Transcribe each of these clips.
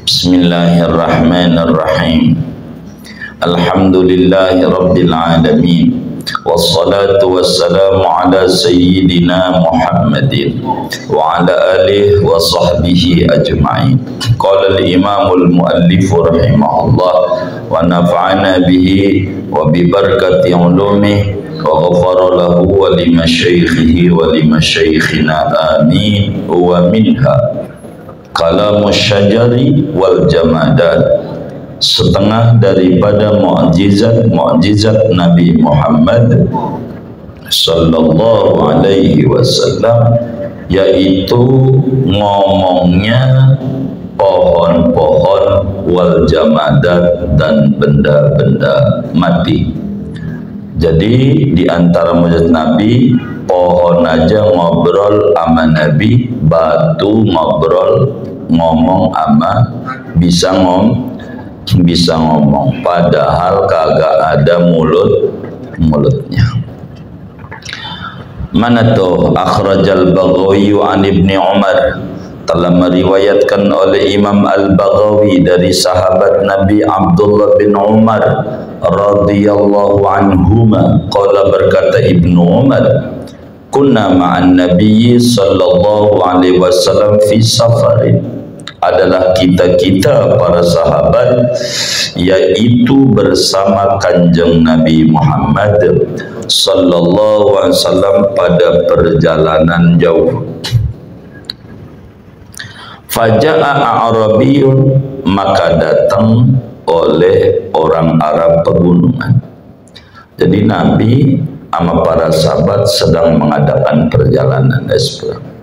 Bismillahirrahmanirrahim. Alhamdulillahi rabbil alamin. Wassalatu wassalamu ala sayyidina Muhammadin wa ala alihi wa sahbihi ajma'in. Qala al-imamul muallifu rahimahullah wa nafa'ana bihi wa bi barakati ulumihi wa ghafara lahu wa li masyaikhihi wa li masyaikhina amin. Wa minha kalamus syajari wal jamadat, setengah daripada mukjizat Nabi Muhammad sallallahu alaihi wasallam, yaitu ngomongnya pohon-pohon wal jamadat dan benda-benda mati. Jadi di antara mukjizat Nabi, pohon aja ngobrol sama Nabi, batu ngobrol ngomong sama bisa ngomong, padahal kagak ada mulutnya. Mana tuh? Akhrajal Baghawi an Ibni Umar, telah meriwayatkan oleh Imam Al-Baghawi dari sahabat Nabi Abdullah bin Umar radhiyallahu anhuma, qala, berkata Ibnu Umar, kunna ma'an nabiyyi sallallahu alaihi wasallam fi safarin, adalah kita para sahabat, yaitu bersama kanjeng Nabi Muhammad sallallahu alaihi wasallam pada perjalanan jauh. Faja'a a'rabiyun, maka datang oleh orang Arab pegunungan. Jadi Nabi sama para sahabat sedang mengadakan perjalanan eksplor.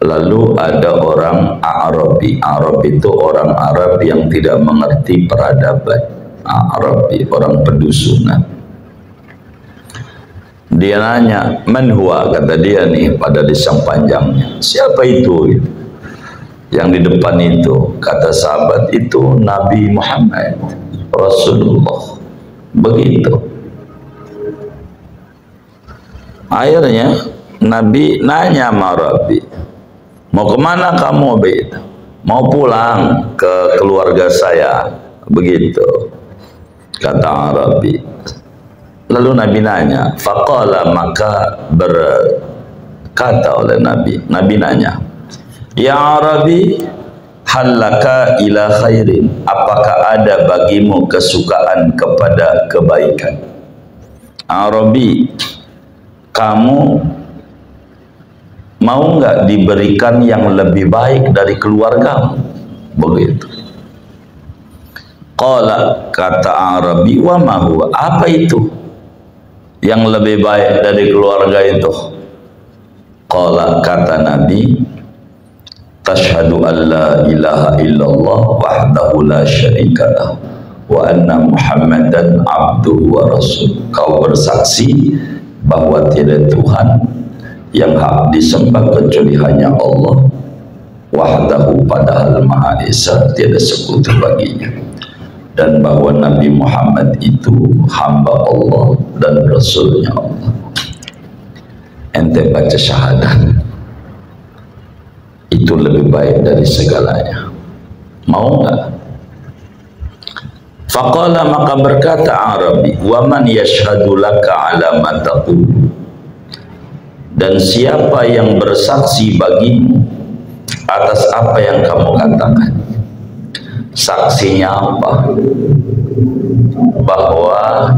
Lalu ada orang Arabi. Arabi itu orang Arab yang tidak mengerti peradaban. Arabi, orang pedusunan. Dia nanya, man huwa, kata dia nih pada lisan panjangnya, siapa itu? Yang di depan itu, kata sahabat, itu Nabi Muhammad Rasulullah. Begitu. Akhirnya Nabi nanya sama Arabi, mau kemana kamu? Begitu. Mau pulang ke keluarga saya. Begitu kata Arabi. Lalu Nabi nanya, faqala, maka berkata oleh Nabi nanya, ya Arabi, halaka ila khairin, apakah ada bagimu kesukaan kepada kebaikan? Arabi, kamu mau nggak diberikan yang lebih baik dari keluargamu? Begitu. Qala, kata Arabi, wa ma huwa, apa itu yang lebih baik dari keluarga itu? Qala, kata Nabi, tashhadu an la ilaha illallah wahdahu la syarikalah wa anna Muhammadan abduhu wa rasul. Kau bersaksi bahwa tiada Tuhan yang hak disembah kecuali hanya Allah, wahdahu, padahal Maha Esa, tiada sekutu baginya, dan bahwa Nabi Muhammad itu hamba Allah dan Rasulnya Allah. Ente baca syahadat, itu lebih baik dari segalanya. Mau nggak? Faqala, maka berkata Arabi, wa man yashhadu laka ala ma taqul, dan siapa yang bersaksi bagimu atas apa yang kamu katakan? Saksinya apa? Bahwa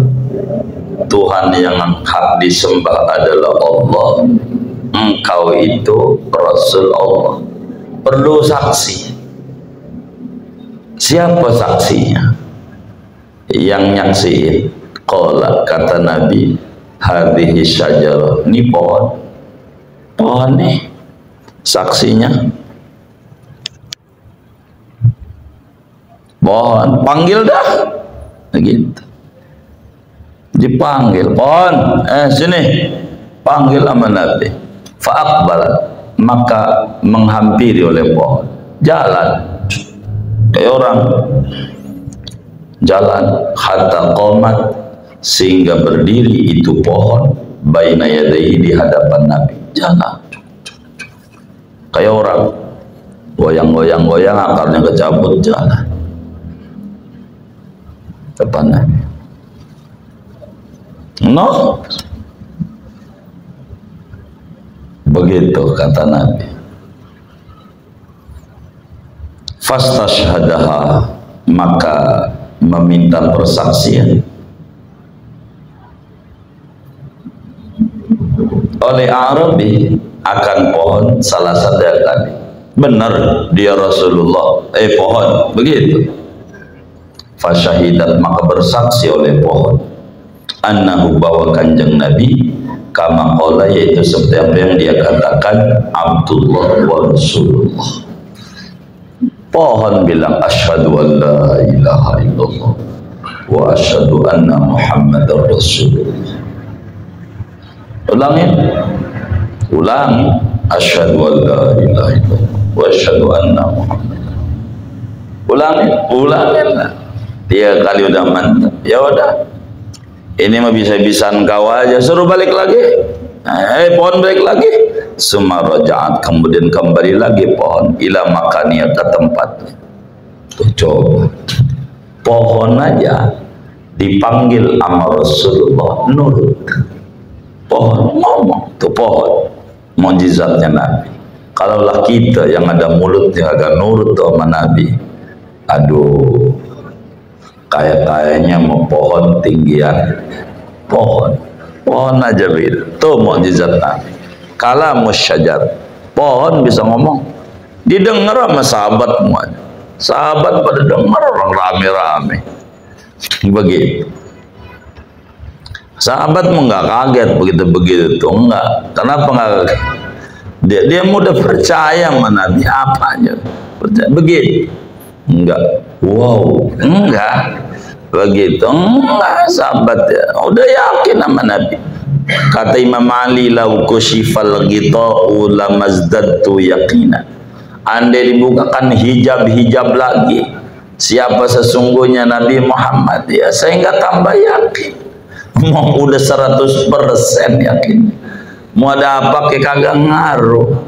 Tuhan yang hak disembah adalah Allah, engkau itu Rasul Allah. Perlu saksi. Siapa saksinya? Yang nyaksiin. Qala, kata Nabi, hadhihi syajarah, ini pohon nih saksinya. Pohon, panggil dah. Begitu. Dipanggil, pohon, sini, panggil sama Nabi. Fa'aqbal, maka menghampiri oleh pohon, jalan kayak orang jalan, hatta qomat, sehingga berdiri itu pohon baina yadayhi, di hadapan Nabi, jalan kayak orang. goyang-goyang akarnya kecabut jalan depan Nabi. No, begitu kata Nabi. Fastashhadaha, maka meminta persaksian oleh Arabi akan pohon salah satu kali. Benar dia Rasulullah, pohon begitu. Fasyahidat, maka bersaksi oleh pohon, annahu, bahwa kanjeng Nabi, kama qala, yaitu seperti apa yang dia katakan, Abdullah wa Rasulullah. Pohon bilang asyhadu an la ilaha illallah wa asyhadu anna Muhammadar Rasulullah. Ulangi, asyhadu an la ilaha illallah wa asyhadu anna Muhammadar. Ulangi. Dia kali udah mantap, ya udah. Ini mah bisa-bisaan kau aja, suruh balik lagi. Pohon balik lagi. Summa raja'at, kemudian kembali lagi pohon ila makaniya, ke tempat. Tuh coba, pohon aja dipanggil sama Rasulullah nurut. Pohon ngomong, tuh pohon, mukjizatnya Nabi. Kalaulah kita yang ada mulutnya agak nurut tuh sama Nabi, aduh, kayaknya mau pohon tinggian, pohon aja bil. Tuh mukjizat Nabi. Kalamus syajar, pohon bisa ngomong, didengar sama sahabatmu aja. Sahabat pada dengar, orang rame-rame begitu. Sahabatmu nggak kaget begitu tuh, enggak. Kenapa nggak kaget? Dia mudah percaya sama Nabi, apanya percaya begitu. Enggak, wow, enggak begitu, enggak. Sahabat ya udah yakin sama Nabi. Kata Imam Ali, lau kushifal ghita'u lamazdadtu yaqina. Andai dibukakan hijab lagi siapa sesungguhnya Nabi Muhammad, ya saya enggak tambah yakin. Mau udah 100% yakin. Mau ada apa ke kagak ngaruh.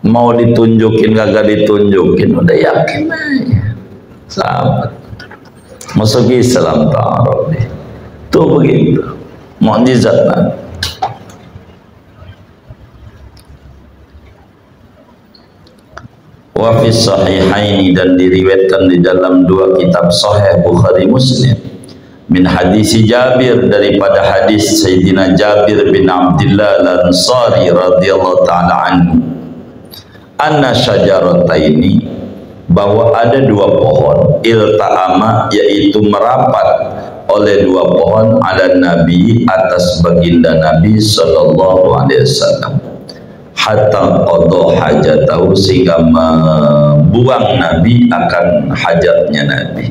Mau ditunjukin kagak ditunjukin, udah yakin aja. Sahabat masuk Islam ta'aruf. Tuh begitu mukjizat Nabi. Wa fi sahihaini, dan diriwayatkan di dalam dua kitab sahih Bukhari Muslim, min hadis Jabir, daripada hadis Sayyidina Jabir bin Abdullah Al-Ansari radhiyallahu ta'ala anhu, anna syajarataini, bahwa ada dua pohon, ilta'ama, yaitu merapat oleh dua pohon, ala Nabi, atas baginda Nabi sallallahu alaihi wasallam, hatta qada hajatahu, sehingga membuang Nabi akan hajatnya Nabi.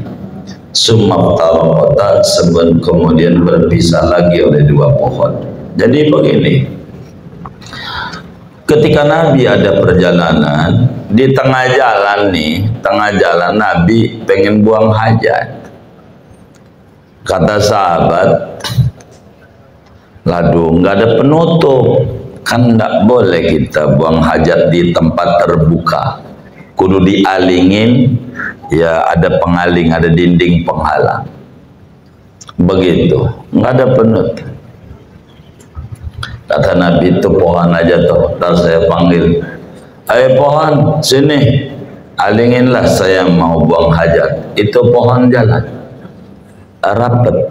Summa taraqata, sebelum kemudian berpisah lagi oleh dua pohon. Jadi begini, ketika Nabi ada perjalanan, di tengah jalan Nabi pengen buang hajat. Kata sahabat, lalu nggak ada penutup, kan nggak boleh kita buang hajat di tempat terbuka, kudu dialingin, ya ada pengaling, ada dinding penghalang begitu, nggak ada penutup. Kata Nabi, itu pohon aja tuh, ntar saya panggil, ayo pohon sini, alinginlah, saya mau buang hajat. Itu pohon jalan rapat,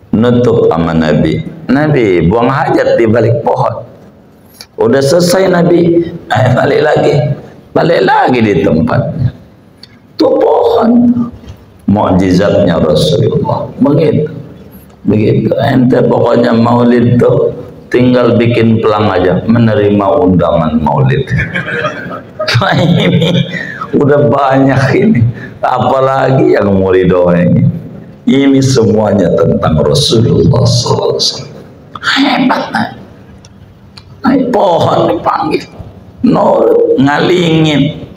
nutup sama Nabi. Nabi buang hajat di balik pohon. Udah selesai Nabi, balik lagi di tempatnya. Itu pohon, mukjizatnya Rasulullah. Begitu. Ente pokoknya maulid tuh tinggal bikin pelang aja, menerima undangan maulid. Nah, ini udah banyak ini, apalagi yang mau didoain. Ini semuanya tentang Rasulullah SAW. Hebat, pohon dipanggil, ngalingin,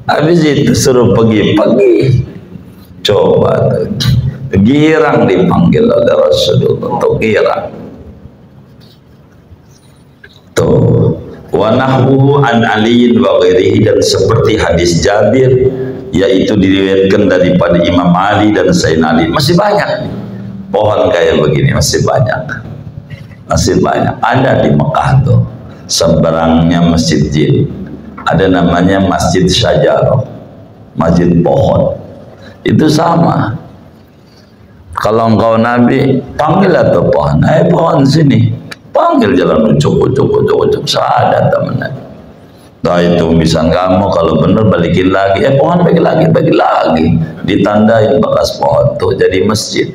habis itu suruh pergi. Coba tuh, girang dipanggil oleh Rasulullah, tuh girang. Tuh, wa wa nahwuhu an Ali wa ghairihi, dan seperti hadis Jabir, yaitu diriwayatkan daripada Imam Ali dan Sayyidina Ali. Masih banyak pohon kayak begini, masih banyak ada di Mekah tuh. Seberangnya Masjid Jin ada namanya Masjid Syajarah, masjid pohon. Itu sama, kalau engkau Nabi panggil atau pohon, pohon sini, panggil, jalan ucuk, sadar teman. Nah itu bisa kamu kalau bener balikin lagi, pohon bagi lagi, ditandain bekas pohon tuh jadi masjid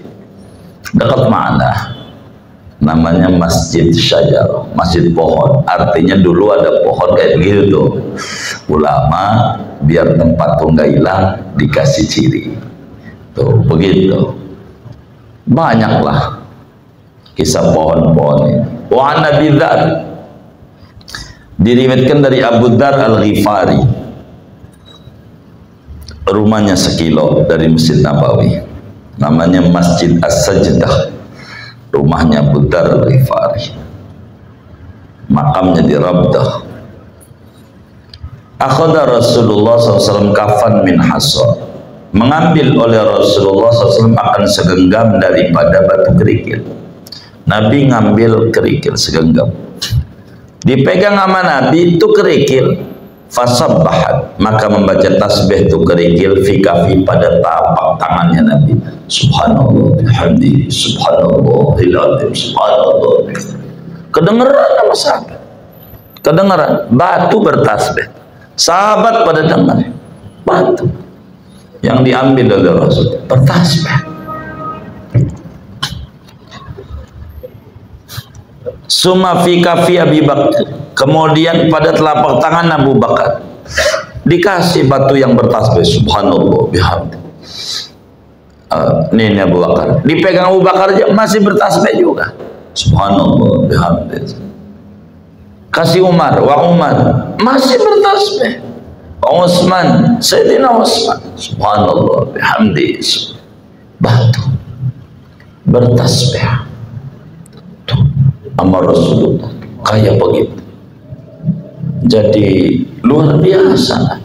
dekat mana, namanya Masjid Syajarah, masjid pohon. Artinya dulu ada pohon kayak gitu, ulama biar tempat tuh nggak hilang dikasih ciri tuh begitu. Banyaklah kisah pohon-pohon ini. Wa an Abi Dzar, diriwayatkan dari Abu Dzar Al-Ghifari, rumahnya sekilo dari Masjid Nabawi, namanya Masjid As-Sajdah, rumahnya Abu Dzar Al-Ghifari, makamnya di Rabdah. Akhadha Rasulullah SAW kafan min hasa, mengambil oleh Rasulullah SAW akan segenggam daripada batu kerikil. Nabi ngambil kerikil segenggam, dipegang sama Nabi itu kerikil. Fasabbahat, maka membaca tasbih itu kerikil fi kafi, pada tapak tangannya Nabi. Subhanallah bihamdi, subhanallahil azim, subhanallah. Kedengeran sama sahabat, kedengeran batu bertasbih. Sahabat pada dengar batu yang diambil oleh Rasul bertasbih. Summa fi kafi Abi Bakar, kemudian pada telapak tangan Abu Bakar dikasih batu yang bertasbih. Subhanallah bihamdi. Ini Abu Bakar, dipegang Abu Bakar aja masih bertasbih juga. Subhanallah bihamdi. Kasih Umar, wa Umar masih bertasbih. Wa Utsman, Sayyidina Utsman, subhanallah bihamdi. Batu bertasbih. Amar Rasulullah kayak begitu. Jadi luar biasa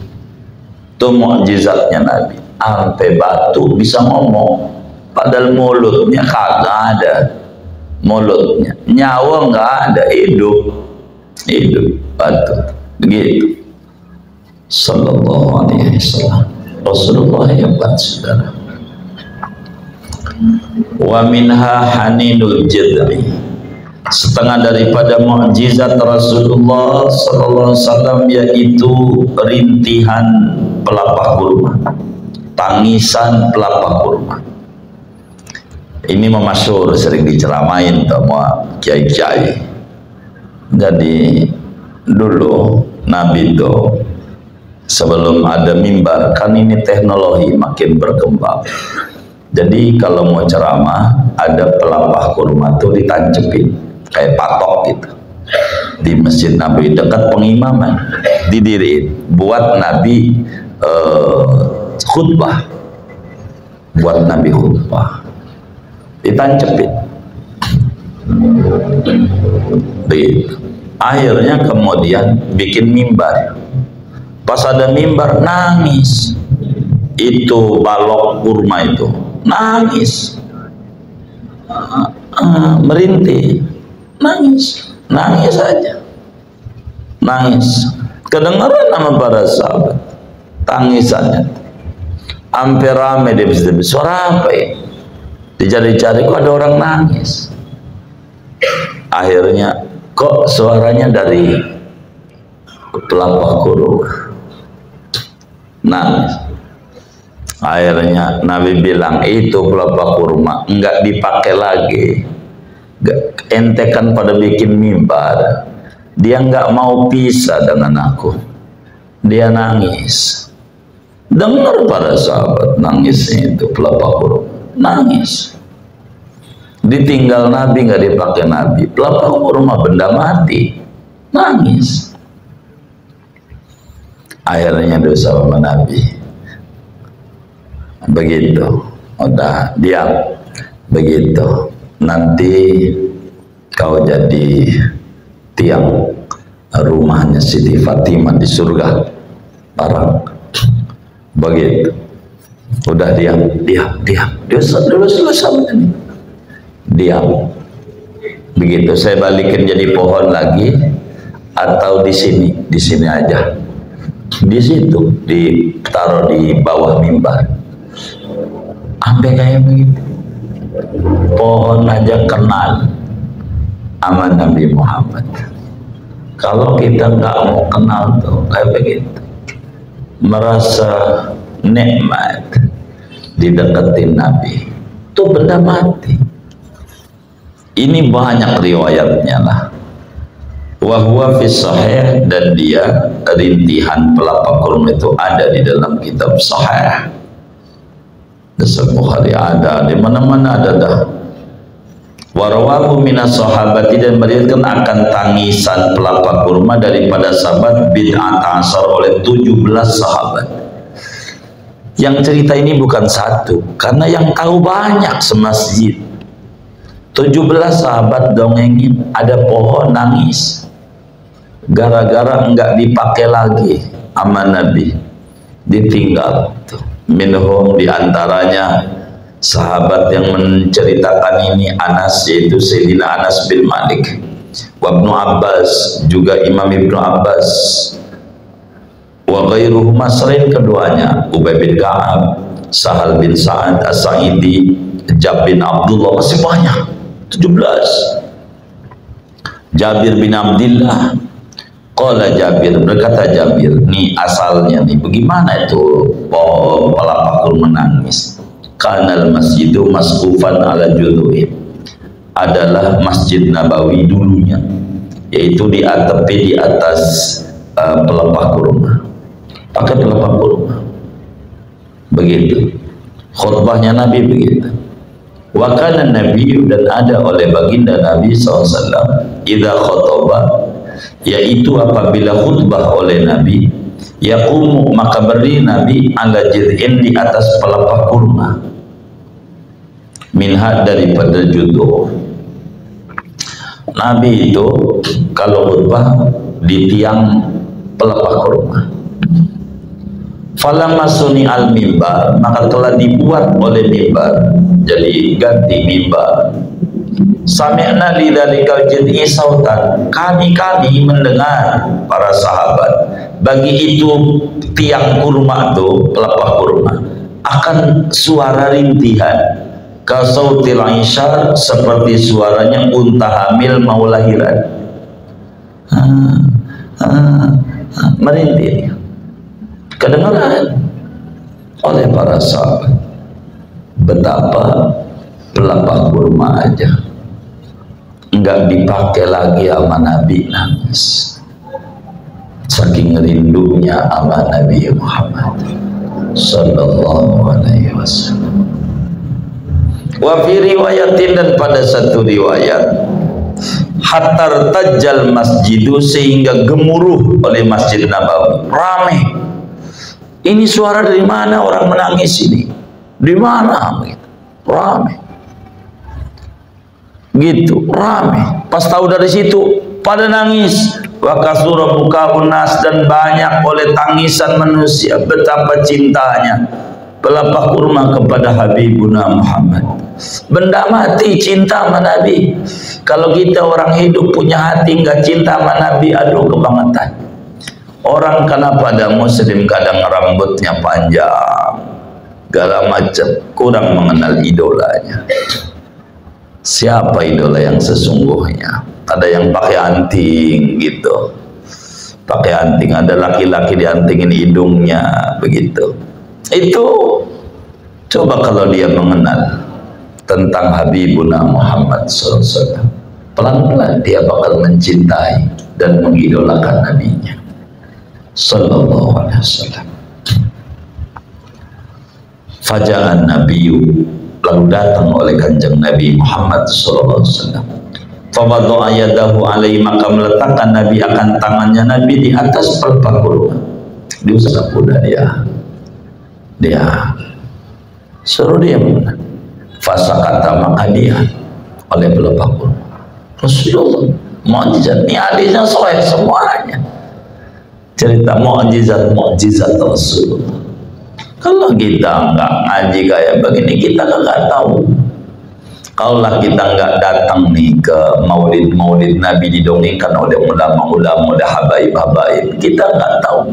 itu mukjizatnya Nabi, sampai batu bisa ngomong, padahal mulutnya kagak ada, mulutnya nyawa nggak ada, hidup batu begitu. Sallallahu alaihi wasallam, Rasulullah hebat saudara. Wa minha haninul jad'i, setengah daripada mukjizat Rasulullah sallallahu alaihi wasallam yaitu rintihan pelepah kurma, tangisan pelepah kurma. Ini memasyhur, sering diceramain sama kiai-kiai. Jadi dulu Nabi itu sebelum ada mimbar, kan ini teknologi makin berkembang. Jadi kalau mau ceramah ada pelepah kurma tuh ditancepin kayak patok gitu di Masjid Nabi dekat pengimaman, didiriin buat Nabi khutbah, ditancepin begitu. Akhirnya kemudian bikin mimbar. Pas ada mimbar nangis, itu balok kurma itu nangis, merintih, nangis aja, kedengaran sama para sahabat tangisannya. Hampir rame di masjid, suara apa ya? Dicari-cari kok ada orang nangis. Akhirnya kok suaranya dari pelepah kurma, nangis. Akhirnya Nabi bilang, itu pelepah kurma enggak dipakai lagi, ente kan pada bikin mimbar, dia enggak mau pisah dengan aku, dia nangis. Dengar para sahabat nangisnya, itu pelepah kurma nangis. Ditinggal Nabi, nggak dipakai Nabi, pelepah kurma benda mati, nangis. Akhirnya dosa sama Nabi begitu, udah diam begitu, nanti kau jadi tiang rumahnya Siti Fatimah di surga barang begitu. Udah diam dia dulu selesai ini diam begitu. Saya balikin jadi pohon lagi atau di sini aja, di situ ditaruh di bawah mimbar sampai kayak begitu. Pohon aja kenal sama Nabi Muhammad. Kalau kita nggak mau kenal tuh kayak begitu, merasa nikmat dideketin Nabi, itu benda mati. Ini banyak riwayatnya lah. Wa huwa fi sahih, dan dia rintihan pelapa kurma itu ada di dalam kitab sahih. Dasar Bukhari ada, di mana-mana ada dah. Warawahu minas sahabati, dan meriwayatkan akan tangisan pelapa kurma daripada sahabat bid'at asar oleh 17 sahabat. Yang cerita ini bukan satu, karena yang tahu banyak semasjid. 17 sahabat dongengin ada pohon nangis gara-gara enggak dipakai lagi sama Nabi, ditinggal tuh. Minhum, diantaranya sahabat yang menceritakan ini Anas, yaitu Sayyidina Anas bin Malik, wa Ibnu Abbas, juga Imam Ibnu Abbas, wa ghairuhuma, selain keduanya, Ubay bin Ka'ab, Sahal bin Sa'ad As-Sa'idi, Jabir bin Abdullah, masih banyak 17. Jabir bin Abdillah, qala Jabir, berkata Jabir, nih asalnya nih, bagaimana itu pelapa kurma menangis? Kanal masjidu masqufan ala judu'in, adalah Masjid Nabawi dulunya, yaitu diatepi di atas pelapa kurma, pakai pelapa kurma begitu. Khutbahnya Nabi begitu. Wa kana Nabi, dan ada oleh baginda Nabi SAW, idza khotobah, yaitu apabila khutbah oleh Nabi, yaqumu, maka berdiri Nabi ala jid'in, di atas pelapa kurma, minha, daripada judu. Nabi itu kalau khutbah di tiang pelapa kurma. Falamma suni al mimbar, maka telah dibuat oleh mimbar, jadi ganti mimbar. Sami'na lidzalikal jid'i sautan, kami mendengar para sahabat, bagi itu tiang kurma itu, pelapa kurma, akan suara rintihan, kasautil isyar, seperti suaranya unta hamil mau lahiran, merintih, kedengaran oleh para sahabat. Betapa pelapa kurma aja enggak dipakai lagi sama Nabi, nangis saking rindunya sama Nabi Muhammad sallallahu alaihi wasallam. Wa fi riwayatin, dan pada satu riwayat, hatta tajal masjidu, sehingga gemuruh oleh Masjid Nabawi, ramai. Ini suara dari mana orang menangis ini? Di mana? Gitu. Ramai. Gitu, ramai. Pas tahu dari situ pada nangis. Wa kasura bukaun nas, dan banyak oleh tangisan manusia, betapa cintanya pelapa kurma kepada Habibuna Muhammad. Benda mati cinta sama Nabi. Kalau kita orang hidup punya hati nggak cinta sama Nabi, aduh kebangetan. Orang karena pada muslim kadang rambutnya panjang, segala macam, kurang mengenal idolanya. Siapa idola yang sesungguhnya? Ada yang pakai anting gitu, pakai anting, ada laki-laki diantingin hidungnya begitu. Itu coba kalau dia mengenal tentang Habibuna Muhammad SAW, pelan-pelan dia bakal mencintai dan mengidolakan Nabinya sallallahu alaihi wasallam. Faja'an Nabiyyu, lalu datang oleh kanjeng Nabi Muhammad sallallahu alaihi wasallam. Fawadha'a yadahu alaihi, maka meletakkan Nabi akan tangannya Nabi di atas pelapa kurma. Diusap udah dia suruh dia fasakata, maka dia oleh pelapa kurma. Rasulullah mukjizat. Ini hadisnya sahih semuanya. Cerita mukjizat Rasulullah. Kalau kita nggak ngaji kayak begini, kita nggak tahu. Kalau kita nggak datang nih ke maulid Nabi didongengkan oleh ulama-ulama, oleh habaib, kita nggak tahu.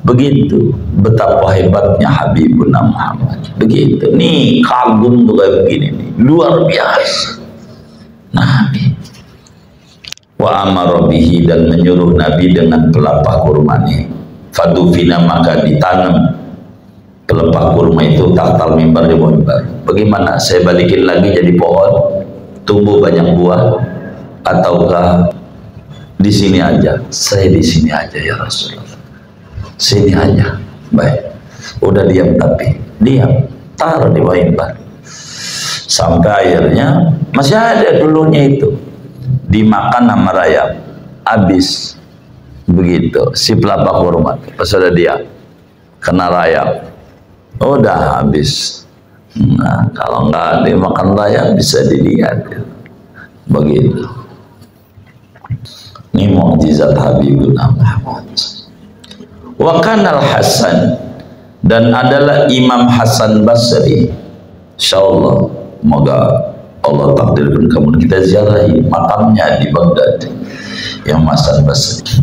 Begitu betapa hebatnya Habibuna Muhammad. Begitu. Nih kagum tuh kayak begini nih, luar biasa. Nabi wa amara bihi, dan menyuruh Nabi dengan pelepah kurma nih. Fadufina, maka ditanam pelepah kurma itu tahtal mimbar, di mimbar. Bagaimana saya balikin lagi jadi pohon, tumbuh banyak buah, ataukah di sini aja? Saya di sini aja ya Rasulullah. Sini aja. Baik. Udah diam, tapi diam, taruh di mimbar. Sampai akhirnya masih ada dulunya itu, dimakan sama rayap, habis. Begitu si pelepah kurma pas udah dia kena rayap, udah habis. Nah, kalau nggak dimakan rayap bisa dilihat. Begitu. Ini mukjizat Habibuna Muhammad. Wa kanal Hasan, dan adalah Imam Hasan Basri. Insyaallah, semoga Allah takdirkan kamu kita ziarahi makamnya di Baghdad, yang Hasan Basri.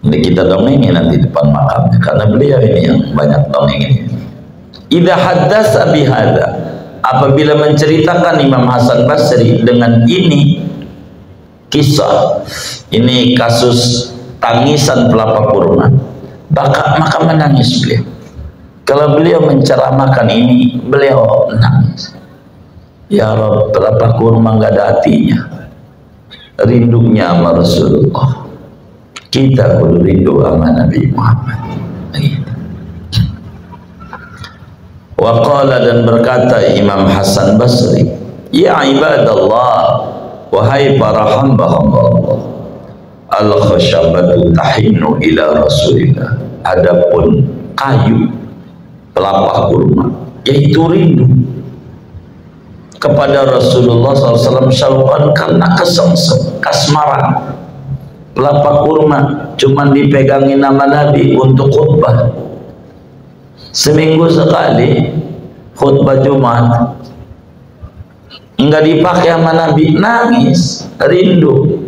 Ini kita dongengin nanti depan makamnya, karena beliau ini yang banyak dongengin. Idza haddasa bihadza, apabila menceritakan Imam Hasan Basri dengan ini kisah, ini kasus tangisan pelepah kurma, maka menangis beliau. Kalau beliau menceramahkan ini, beliau menangis. Ya Rabb, pelepah kurma nggak ada hatinya, rindunya sama Rasulullah. Kita kudu rindu sama Nabi Muhammad. Wa qala, dan berkata Imam Hasan Basri, ya ibadallah, wahai para hamba-hamba Allah, al khashabatu tahinu ila Rasulillah, adapun kayu pelepah kurma yaitu rindu kepada Rasulullah SAW, syauqan, karena kesengsem, kasmaran. Pelepah kurma cuman dipegangin nama Nabi untuk khutbah seminggu sekali, khutbah Jumat, enggak dipakai sama Nabi, nangis rindu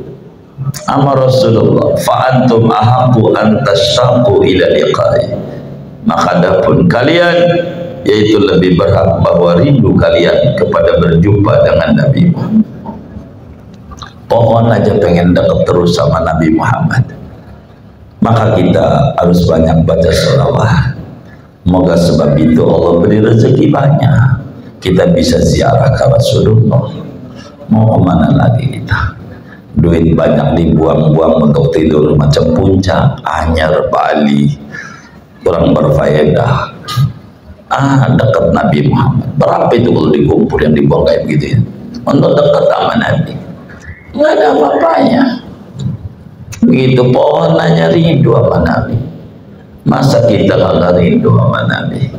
sama Rasulullah. Fa antum ahaqqu an tashtaqu ila liqa'i, maka adapun kalian yaitu lebih berhak bahwa rindu kalian kepada berjumpa dengan Nabi Muhammad. Pohon aja pengen dekat terus sama Nabi Muhammad, maka kita harus banyak baca sholawat. Moga sebab itu Allah beri rezeki banyak, kita bisa ziarah ke Rasulullah. Mau kemana lagi kita? Duit banyak dibuang-buang untuk tidur macam puncak, Anyar, Bali, kurang berfaedah. Dekat Nabi Muhammad, berapa itu kalau dikumpul yang dibuang kayak begitu ya? Untuk dekat sama Nabi, nggak ada apa-apanya. Begitu pohon aja rindu sama Nabi, masa kita nggak rindu sama Nabi?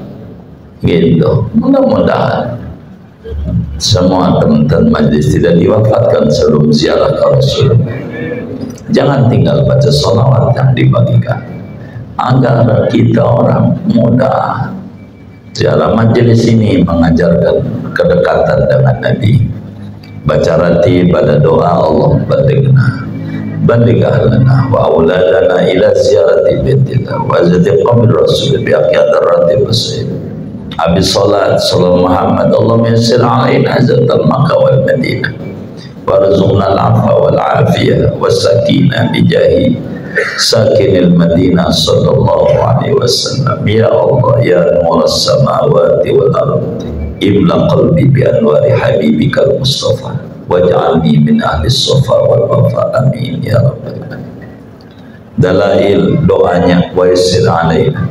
Gitu. Mudah-mudahan semua teman-teman majlis tidak diwafatkan sebelum ziarah ke Rasul. Jangan tinggal baca sholawat yang dibagikan, agar kita orang muda. Ziarah majelis ini mengajarkan kedekatan dengan Nabi. Baca ratib pada doa, Allah baligh lana wa auladana ila ziyarati baitillah wa zati qabr rasul bi aqyad ratib wasib. Habis salat sallallahu Muhammad, Allahumma yassir alaina zatal Makkah wal Madinah warzuqna al-'afwa wal 'afiyah was sakinah bi jahi sakinil Madinah sallallahu alaihi wasallam. Ya Allah, ya nuras samawati wal ardi, imla qalbi bi anwari habibikal Mustafa waj'alni min ahli sofa wal wafa, amin ya rabbal alamin. Dalail doanya, wa yassir alaina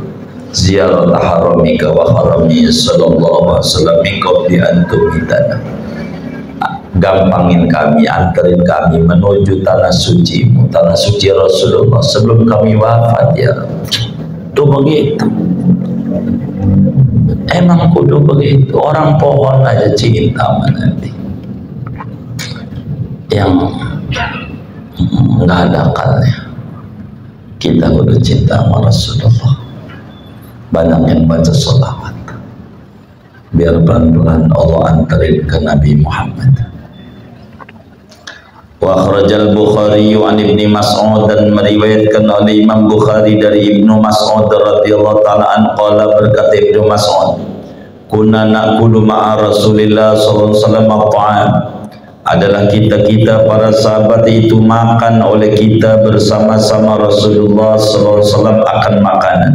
ziyarat haramika wa harami sallallahu alaihi wasallam min qabli an tumitana, gampangin kami, anterin kami menuju tanah sucimu, tanah suci Rasulullah sebelum kami wafat ya. Itu begitu, emang kudu begitu. Orang pohon aja cinta sama Nabi. Yang nggak ada akalnya. Kita kudu cinta sama Rasulullah, banyak yang baca sholawat, biar pelan-pelan Allah antarin ke Nabi Muhammad. Wa akhrajal Bukhari an Ibnu Mas'ud, dan meriwayatkan oleh Imam Bukhari dari Ibnu Mas'ud radhiyallahu taala an qala, berkata Ibnu Mas'ud, kunna naqulu ma'a Rasulillah sallallahu alaihi wasallam at-ta'am, adalah kita para sahabat itu makan oleh kita bersama-sama Rasulullah sallallahu alaihi wasallam akan makanan.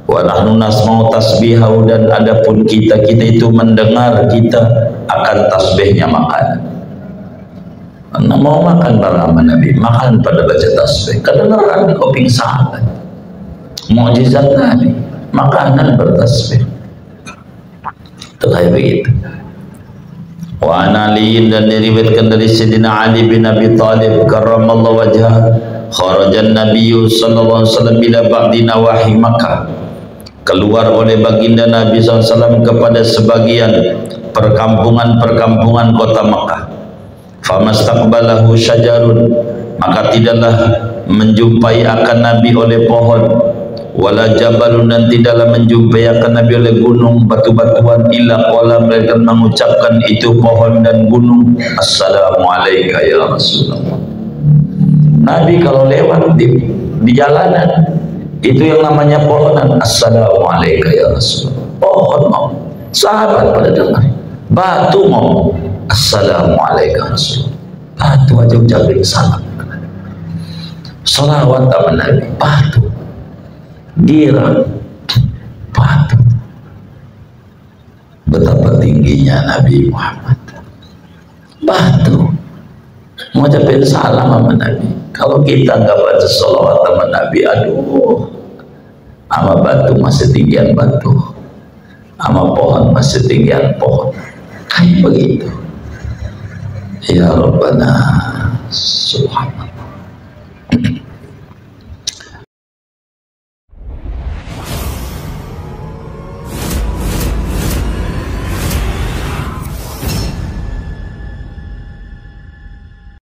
Wa nahnu nasma'u tasbihahu, dan adapun kita itu mendengar kita akan tasbihnya makanan. Karena mau makan bersama Nabi, makan pada baca tasbih, kedengaran di kuping sahabat. Mukjizat Nabi, makanan bertasbih. Itu kayak begitu. Wa an Ali, dan diriwayatkan dari Sayyidina Ali bin Abi Thalib karramallahu wajhah, kharajan Nabiyyu sallallahu alaihi wasallam ila ba'di nawahi Makkah, keluar oleh baginda Nabi SAW kepada sebagian perkampungan-perkampungan kota Makkah. Famastaqbalahu syajarun, maka tidaklah menjumpai akan Nabi oleh pohon, wala jabalun, dan tidaklah menjumpai akan Nabi oleh gunung batu-batuan, illa qala, mereka mengucapkan itu pohon dan gunung, assalamualaikum ya Rasulullah. Nabi kalau lewat di jalanan, itu yang namanya pohonan, assalamualaikum ya Rasulullah. Pohon mau, sahabat pada dengar. Batu mau, assalamualaikum Rasulullah. Batu aja ucapin salam. Salawat sama Nabi, batu. Girang, batu. Betapa tingginya Nabi Muhammad. Batu mau ucapin salam sama Nabi. Kalau kita nggak baca salawat sama Nabi, aduh, sama batu masih tinggian batu, sama pohon masih tinggian pohon. Kayak begitu. Ya Rabbana subhanallah.